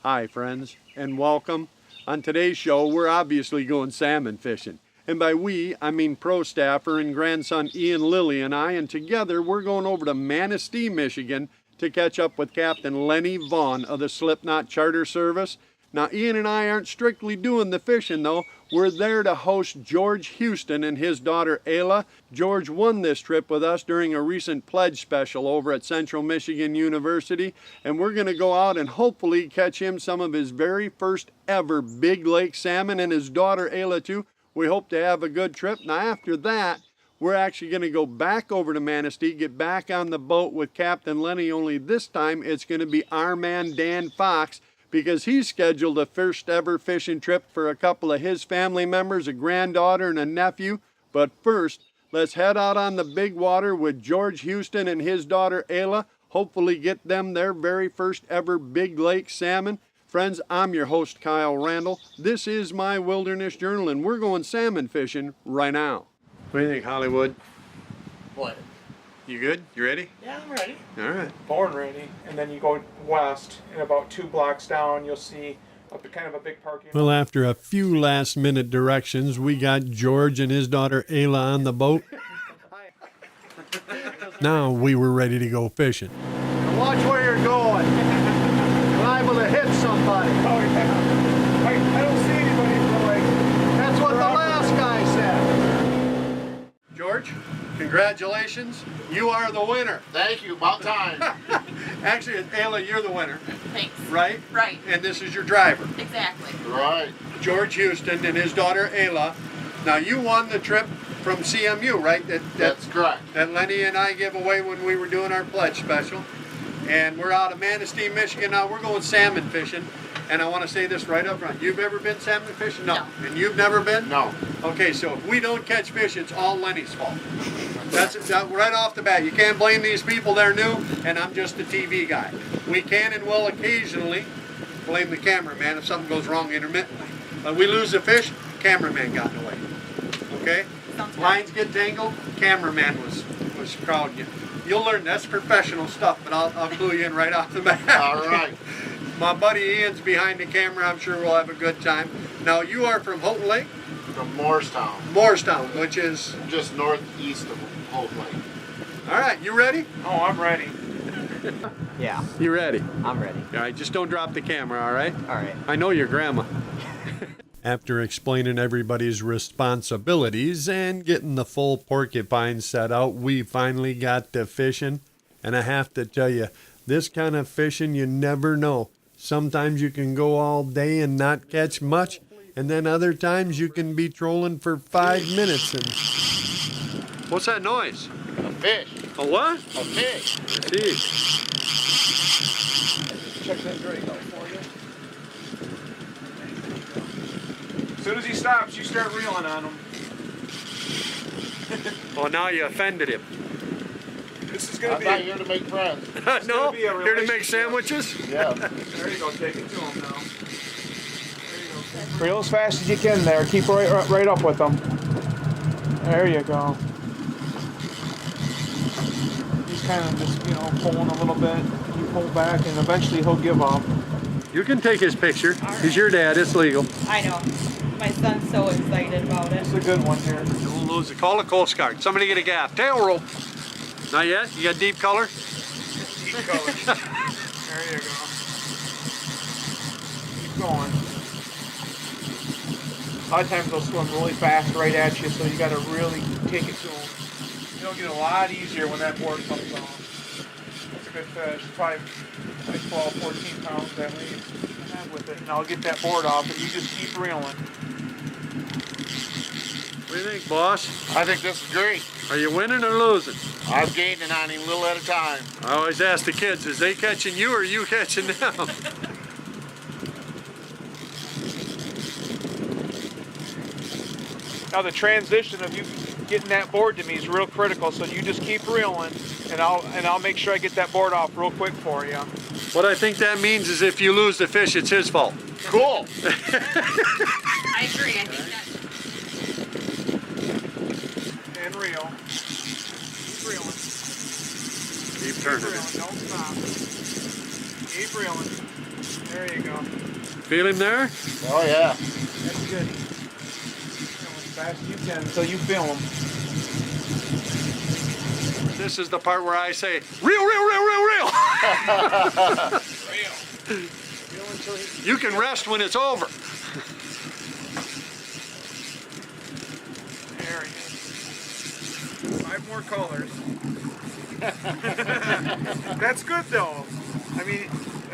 Hi friends, and welcome. On today's show, we're obviously going salmon fishing. And by we, I mean pro staffer and grandson Ian, Lily, and I, and together we're going over to Manistee, Michigan to catch up with Captain Lenny Vaughn of the Slipknot Charter Service. Now Ian and I aren't strictly doing the fishing though. We're there to host George Houston and his daughter Ayla. George won this trip with us during a recent pledge special over at Central Michigan University, and we're going to go out and hopefully catch him some of his very first ever big lake salmon, and his daughter Ayla too. We hope to have a good trip. Now after that, we're actually going to go back over to Manistee, get back on the boat with Captain Lenny, only this time it's going to be our man Dan Fox, because he's scheduled a first ever fishing trip for a couple of his family members, a granddaughter and a nephew. But first, let's head out on the big water with George Houston and his daughter Ayla, hopefully get them their very first ever big lake salmon. Friends, I'm your host, Kyle Randall. This is my Wilderness Journal, and we're going salmon fishing right now. What do you think, Hollywood? What? You good? You ready? Yeah, I'm ready. All right. Born ready, and then you go west, and about 2 blocks down, you'll see kind of a big parking lot. Well, after a few last-minute directions, we got George and his daughter Ayla on the boat. Now we were ready to go fishing. Watch where you're going. You're liable to hit somebody. Oh, yeah. I don't see anybody for like... That's what the last guy said. George, congratulations. You are the winner. Thank you, about time. Actually, Ayla, you're the winner. Thanks. Right? Right. And this is your driver. Exactly. Right. George Houston and his daughter Ayla. Now you won the trip from CMU, right? That's correct. That Lenny and I gave away when we were doing our pledge special. And we're out of Manistee, Michigan now. We're going salmon fishing. And I want to say this right up front. You've ever been salmon fishing? No. And you've never been? No. Okay, so if we don't catch fish, it's all Lenny's fault. That's right off the bat. You can't blame these people, they're new, and I'm just a TV guy. We can and will occasionally blame the cameraman if something goes wrong intermittently. But we lose the fish, cameraman got in the way. Okay? Lines get tangled, cameraman was crowding you. You'll learn that's professional stuff, but I'll clue you in right off the bat. All right. My buddy Ian's behind the camera. I'm sure we'll have a good time. Now, you are from Houghton Lake? From Morristown. Morristown, which is? Just northeast of Houghton Lake. All right, you ready? Oh, I'm ready. Yeah, You ready? I'm ready. All right, just don't drop the camera, all right? All right. I know your grandma. After explaining everybody's responsibilities and getting the full porcupine set out, we finally got to fishing. And I have to tell you, this kind of fishing, you never know. Sometimes you can go all day and not catch much, and then other times you can be trolling for 5 minutes and... What's that noise? A fish. A what? A fish. See. Check that drake out for you. As soon as he stops, you start reeling on him. Well, now you offended him. This is I'm going to not be... here to make friends. No? be a Here to make relationship. sandwiches? Yeah. There you go, take it to him now. There you go. Reel as fast as you can there. Keep right up with him. There you go. He's kind of just, pulling a little bit. You pull back, and eventually he'll give up. You can take his picture. He's your dad. It's legal. I know. My son's so excited about it. It's a good one here. Don't lose it. Call the Coast Guard. Somebody get a gaff. Tail rope. Not yet? You got deep color? Deep color. There you go. Keep going. A lot of times they'll swim really fast right at you, so you got to really take it to them. It'll get a lot easier when that board comes off. That's a good fish. Probably like 12, 14 pounds at least. With it, and I'll get that board off, and you just keep reeling. What do you think, boss? I think this is great. Are you winning or losing? I'm gaining on him a little at a time. I always ask the kids, is they catching you or you catching them? Now the transition of you getting that board to me is real critical, so you just keep reeling, and I'll make sure I get that board off real quick for you. What I think that means is if you lose the fish, it's his fault. Cool. I agree. I think that. And reel. Keep reeling. Keep Keep turning reeling. it. Don't stop. Keep reeling. There you go. Feel him there? Oh, yeah. That's good. Go as fast as you can until you feel them. This is the part where I say, reel, reel, reel, reel, reel. Feel until he... You can rest when it's over. There he is. 5 more colors. That's good though. I mean,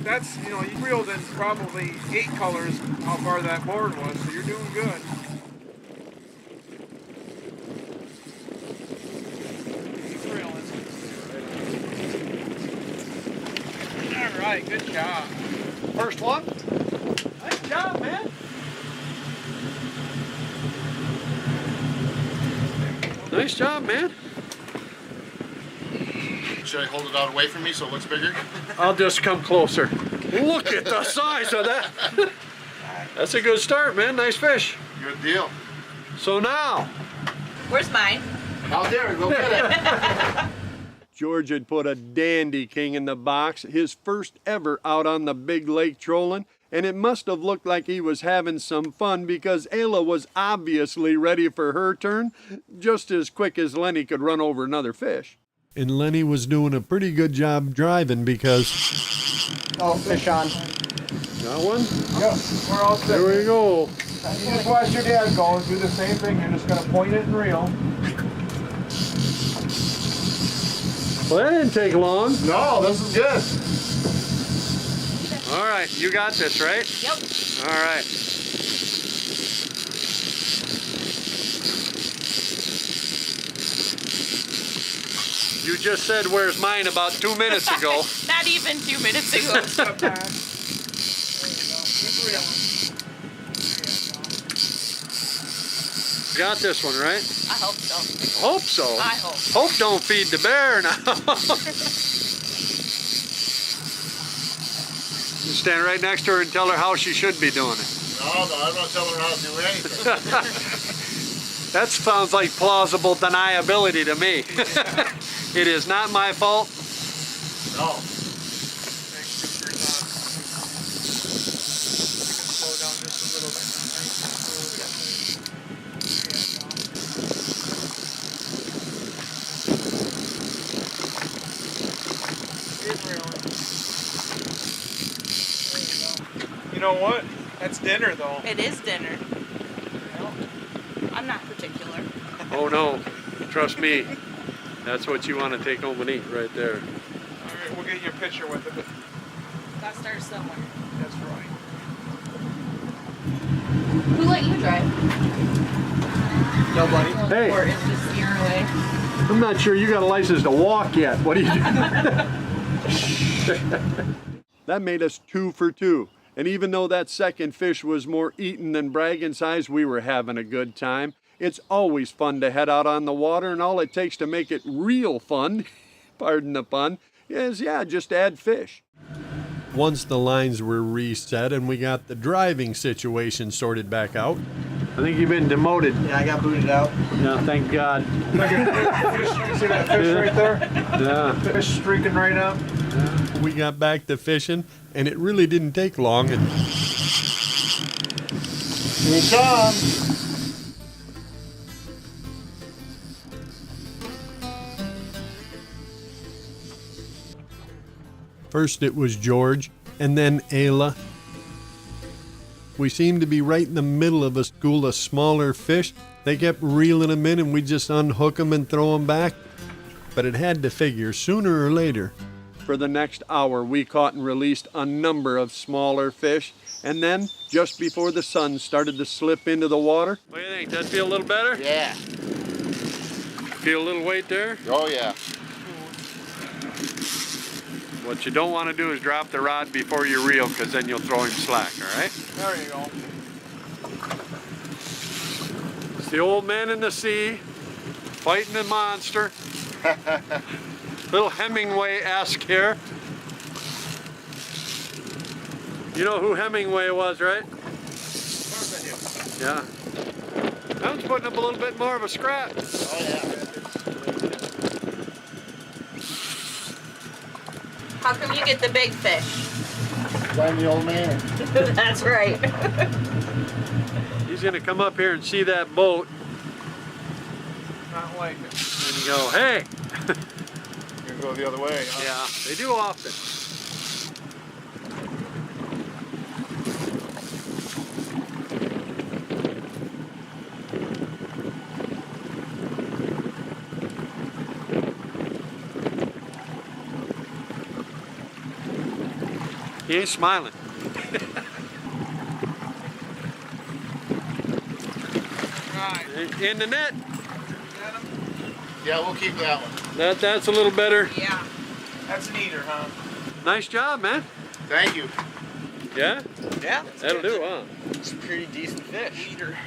that's, you know, you reeled in probably 8 colors how far that board was, so you're doing good. Keep reeling. All right, good job. First one. Nice job, man. Nice job, man. Should I hold it out away from me so it looks bigger? I'll just come closer. Look at the size of that. That's a good start, man. Nice fish. Good deal. So now, Where's mine? Out there, go get it. George had put a dandy king in the box, his first ever out on the big lake trolling, and it must have looked like he was having some fun because Ayla was obviously ready for her turn, just as quick as Lenny could run over another fish. And Lenny was doing a pretty good job driving because... Oh, fish on. Got one? Yep, we're all set. There we go. You just watch your dad go and do the same thing. You're just going to point it and reel. Well, that didn't take long. No, this is good. All right, you got this, right? Yep. All right. You just said, where's mine about 2 minutes ago. Not even 2 minutes ago. Step back. There you go. Keep reeling. Got this one, right? I hope so. Hope so. I hope. Hope don't feed the bear now. You stand right next to her and tell her how she should be doing it. No, I'm not telling her how to do anything. That sounds like plausible deniability to me. It is not my fault. No. Thanks for your time. You can slow down just a little bit. Nice and slow. Keep reeling. There you go. You know what? That's dinner though. It is dinner. I'm not particular. Oh no, trust me. That's what you want to take home and eat right there. All right, we'll get you a picture with it. Gotta start somewhere. That's right. Who let you drive? Nobody. Hey. Or is just steer away? I'm not sure you got a license to walk yet. What do you do? That made us 2 for 2. And even though that second fish was more eaten than bragging size, we were having a good time. It's always fun to head out on the water, and all it takes to make it real fun, pardon the pun, is, just add fish. Once the lines were reset and we got the driving situation sorted back out. I think you've been demoted. Yeah, I got booted out. Yeah, thank God. See that fish right there? Yeah. Fish streaking right up. We got back to fishing, and it really didn't take long. And Here it comes. first it was George, and then Ayla. We seemed to be right in the middle of a school of smaller fish. They kept reeling them in, and we'd just unhook them and throw them back. But it had to figure, sooner or later. For the next hour, we caught and released a number of smaller fish. And then, just before the sun started to slip into the water. What do you think? Does that feel a little better? Yeah. Feel a little weight there? Oh, yeah. What you don't want to do is drop the rod before you reel, because then you'll throw him slack, all right? There you go. It's the old man in the sea, fighting the monster. Little Hemingway-esque here. You know who Hemingway was, right? Yeah. That one's putting up a little bit more of a scratch. Oh, yeah. How come you get the big fish? I'm the old man. That's right. He's gonna come up here and see that boat Not like it. and go, hey! You're gonna go the other way, huh? Yeah, they do often. He ain't smiling. Right. In the net. Got him? Yeah, we'll keep that one. That's a little better. Yeah. That's an eater, huh? Nice job, man. Thank you. Yeah? Yeah. That'll do, huh? It's a pretty decent fish. Eater.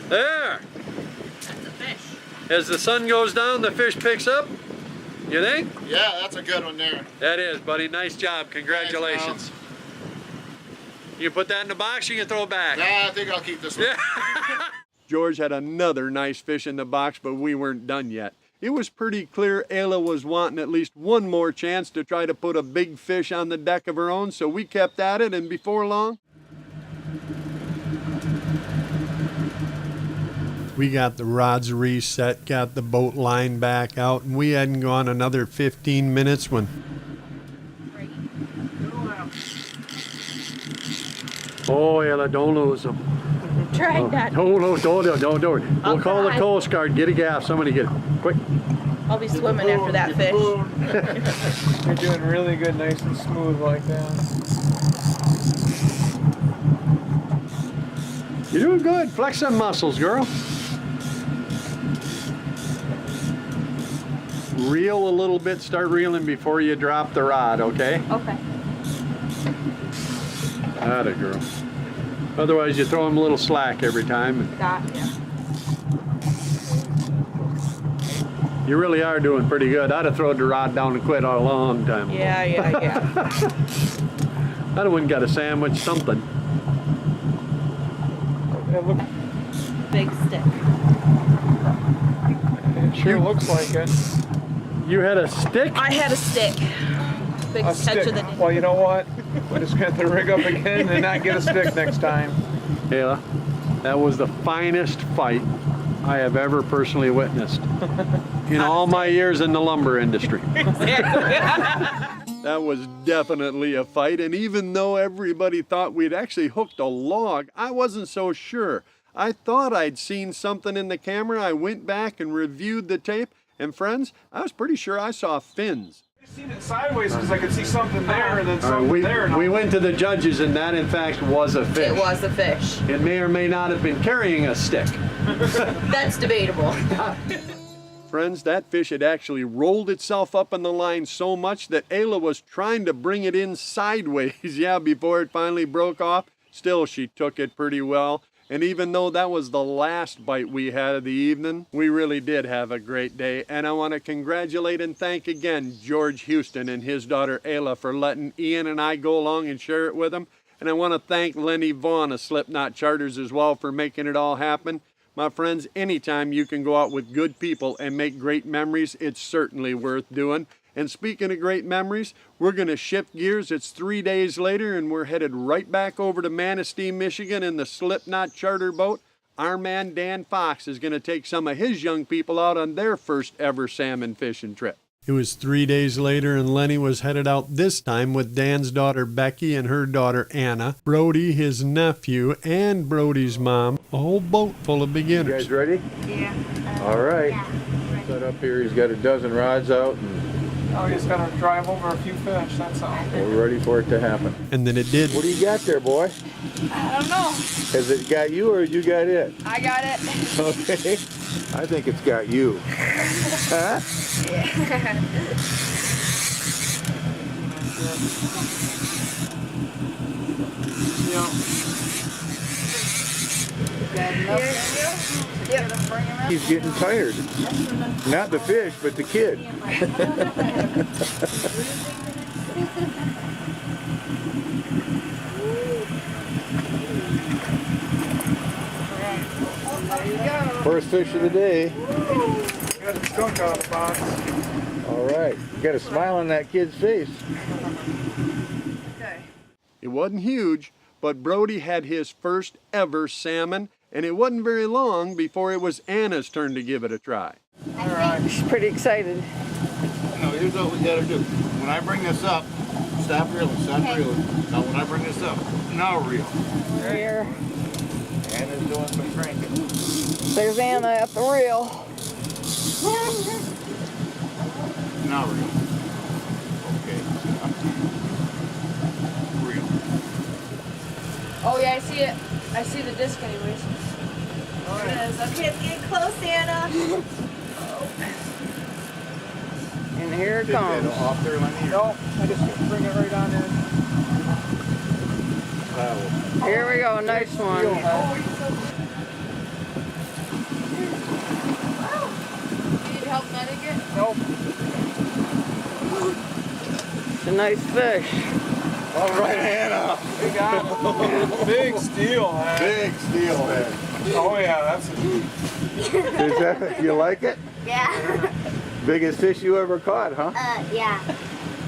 There. That's a fish. As the sun goes down, the fish picks up. You think? Yeah, that's a good one there. That is, buddy. Nice job. Congratulations. You put that in the box, you can throw it back. Nah, I think I'll keep this one. Yeah. George had another nice fish in the box, but we weren't done yet. It was pretty clear Ayla was wanting at least one more chance to try to put a big fish on the deck of her own, so we kept at it, and before long, we got the rods reset, got the boat line back out, and we hadn't gone another 15 minutes when... Oh, Ayla, don't lose them. Tried that. Don't. We'll I'll call the try. Coast Guard. Get a gaff. Somebody get it. Quick. I'll be swimming after that fish. You're doing really good, nice and smooth like that. You're doing good. Flex them muscles, girl. Reel a little bit. Start reeling before you drop the rod, okay? Okay. Atta girl. Otherwise, you throw them a little slack every time. Got ya. You really are doing pretty good. I'd have thrown the rod down and quit a long time ago. Yeah. I'd have went and got a sandwich, something. It, look, Big stick. it sure looks like it. You had a stick? I had a stick. Big A catch stick. of the day. Well, you know what? We're just going to have to rig up again and not get a stick next time. Ayla, that was the finest fight I have ever personally witnessed in all my years in the lumber industry. That was definitely a fight, and even though everybody thought we'd actually hooked a log, I wasn't so sure. I thought I'd seen something in the camera. I went back and reviewed the tape, and friends, I was pretty sure I saw fins. I seen it sideways because I could see something there and then something there. And we went to the judges, and that in fact was a fish. It was a fish. It may or may not have been carrying a stick. That's debatable. Friends, that fish had actually rolled itself up in the line so much that Ayla was trying to bring it in sideways, yeah, before it finally broke off. Still, she took it pretty well. And even though that was the last bite we had of the evening, we really did have a great day. And I want to congratulate and thank again George Houston and his daughter Ayla for letting Ian and I go along and share it with them. And I want to thank Lenny Vaughn of Slipknot Charters as well for making it all happen. My friends, anytime you can go out with good people and make great memories, it's certainly worth doing. And speaking of great memories, we're going to shift gears. It's 3 days later, and we're headed right back over to Manistee, Michigan in the Slipknot charter boat. Our man Dan Fox is going to take some of his young people out on their first ever salmon fishing trip. It was 3 days later, and Lenny was headed out this time with Dan's daughter Becky and her daughter Anna, Brody, his nephew, and Brody's mom. A whole boat full of beginners. You guys ready? Yeah. All right. Yeah. Set up here. He's got a dozen rods out, and Oh, you just got to drive over a few fish, that's all. we're ready for it to happen. And then it did. What do you got there, boy? I don't know. Has it got you or you got it? I got it. Okay. I think it's got you. Huh? He's getting tired. Not the fish, but the kid. First fish of the day. Got a skunk out of the box. All right. You got a smile on that kid's face. It wasn't huge, but Brody had his first ever salmon, and it wasn't very long before it was Anna's turn to give it a try. All right. She's pretty excited. No, here's what we gotta do. When I bring this up, stop reeling, stop reeling. Now when I bring this up, now reel. Here. Anna's doing some cranking. There's Anna at the reel. Now reel. Okay. Reel. Oh yeah, I see it. I see the disc anyways. All There right. it is. Okay, it's getting close, Anna. And here it Did that comes. off there, Lenny? No, I just bring it right on in. Here we go, nice one. You need help netting it? Nope. It's a nice fish. All right, Anna. We got it. Big steelhead. Big steelhead. Oh yeah, that's Is that, you like it? Yeah. Biggest fish you ever caught, huh? Yeah.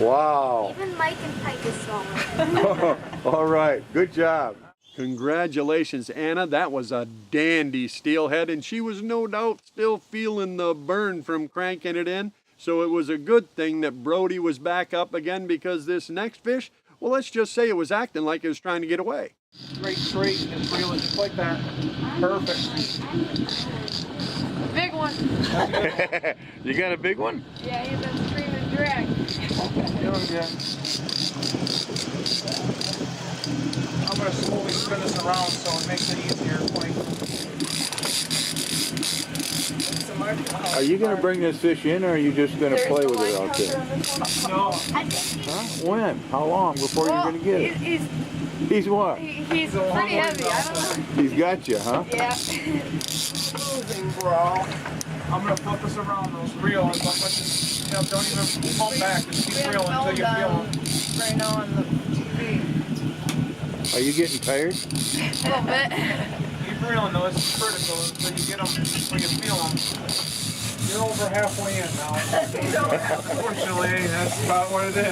Wow. Even Mike and Pike is smaller. All right, good job. Congratulations, Anna. That was a dandy steelhead, and she was no doubt still feeling the burn from cranking it in. So it was a good thing that Brody was back up again, because this next fish, well, let's just say it was acting like it was trying to get away. straight, and just reel it just like that. Perfect. Big one. You got a big one? Yeah, he's been screaming drag. Doing good. I'm going to slowly spin this around so it makes it easier for you. Are you going to bring this fish in, or are you just going to play with it out there? No. Huh? When? How long before you're going to get it? He's what? He's pretty heavy. I don't know. He's got you, huh? Yeah. Moving, bro. I'm going to flip this around, those reel, and just, don't even pump back, just keep reeling until you feel them. Right now on the TV. Are you getting tired? A little bit. Keep reeling though, it's critical until you get them, when you feel them. You're over halfway in now. Unfortunately, that's about what it is.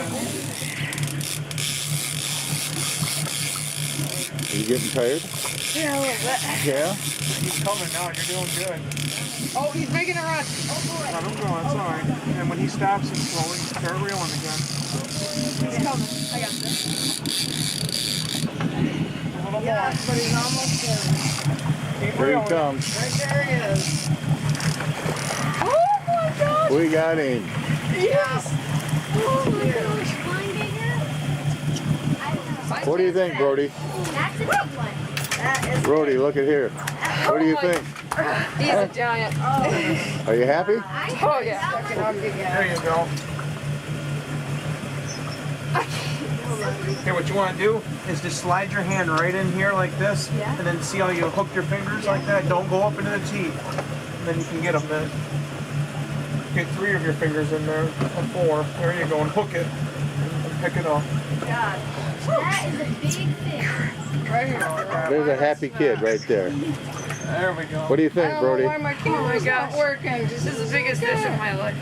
Are you getting tired? Yeah, a little bit. Yeah? He's coming now, you're doing good. Oh, he's making a run. Let him go, it's alright. And when he stops it slowly, start reeling again. He's coming. I got this. A little more. Yeah, but he's almost there. Keep Here reeling. he comes. Right there he is. Oh my gosh. We got him. Yes. Oh my gosh, one bigger? I don't know. What do you think, Brody? That's a big one. That is. Brody, look at here. What do you think? He's a giant. Oh, Are you happy? oh yeah. There you go. Okay, what you want to do is just slide your hand right in here like this, and then see how you hook your fingers like that. Don't go up into the teeth. And then you can get them then. Get 3 of your fingers in there, or 4. There you go, and hook it, and pick it up. God. That is a big fish. Right here. There's a happy kid right there. There we go. What do you think, Brody? Why my camera's not working? This is the biggest fish in my life.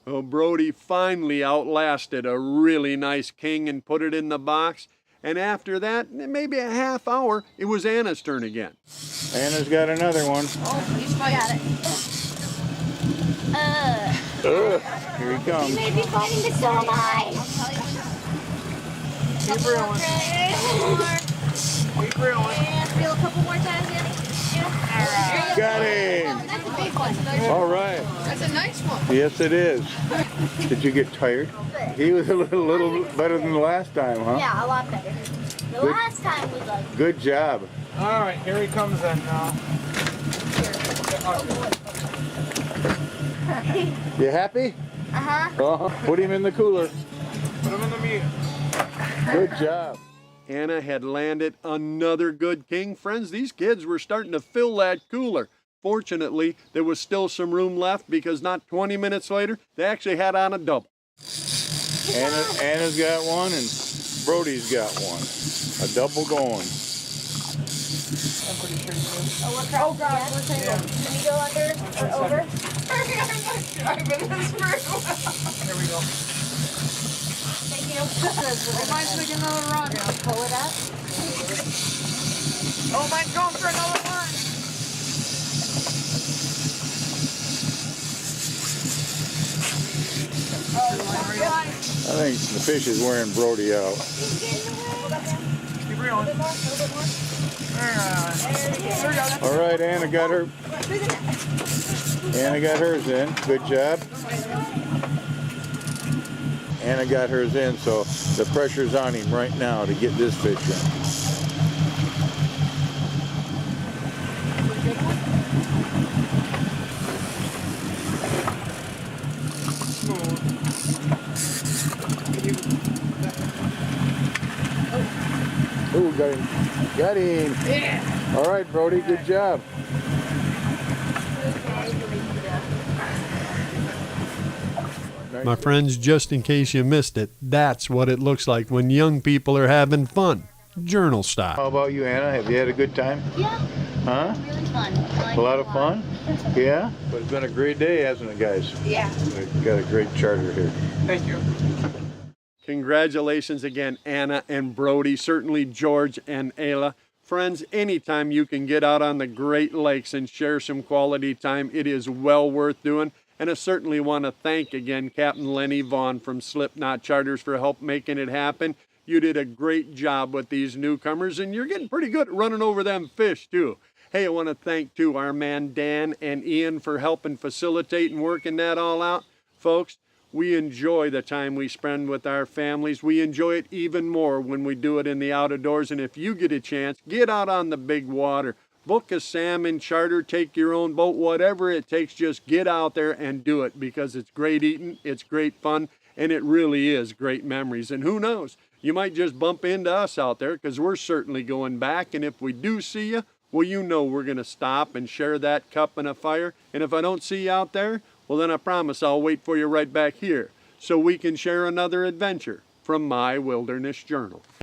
Well, Brody finally outlasted a really nice king and put it in the box. And after that, maybe a half hour, it was Anna's turn again. Anna's got another one. Oh, he's fighting. Here he comes. May be fighting, but so am I. Keep reeling. Keep reeling. And reel a couple more times, Annie. Yeah. Got him. That's a big one. All right. That's a nice one. Yes, it is. Did you get tired? He was a little better than the last time, huh? Yeah, a lot better. The last time we like. Good job. All right, here he comes then now. You happy? Uh-huh. Put him in the cooler. Put him in the meat. Good job. Anna had landed another good king. Friends, these kids were starting to fill that cooler. Fortunately, there was still some room left, because not 20 minutes later, they actually had on a double. Anna's got one and Brody's got one. A double going. I'm pretty sure he did. Oh, we're oh God, we're tangled. Can you go under or over? Here we go. Thank you. Mine's making another run. Pull it Oh my, going for another one. I think the fish is wearing Brody out. Keep reeling. There we go. All right, Anna got her. Anna got hers in. Good job. Anna got hers in, so the pressure's on him right now to get this fish in. Oh, got him. Got him. Yeah. All right, Brody, good job. My friends, just in case you missed it, that's what it looks like when young people are having fun. Journal style. How about you, Anna? Have you had a good time? Yeah. Huh? Really fun. A lot of fun? Yeah? But it's been a great day, hasn't it, guys? Yeah. We've got a great charter here. Thank you. Congratulations again, Anna and Brody, certainly George and Ayla. Friends, anytime you can get out on the Great Lakes and share some quality time, it is well worth doing. And I certainly want to thank again Captain Lenny Vaughn from Slipknot Charters for help making it happen. You did a great job with these newcomers, and you're getting pretty good at running over them fish, too. Hey, I want to thank, too, our man Dan and Ian for helping facilitate and working that all out. Folks, we enjoy the time we spend with our families. We enjoy it even more when we do it in the outdoors. And if you get a chance, get out on the big water. Book a salmon charter, take your own boat, whatever it takes, just get out there and do it because it's great eating, it's great fun, and it really is great memories. And who knows, you might just bump into us out there because we're certainly going back. And if we do see you, well, you know we're going to stop and share that cup and a fire. And if I don't see you out there, well, then I promise I'll wait for you right back here so we can share another adventure from my Wilderness Journal.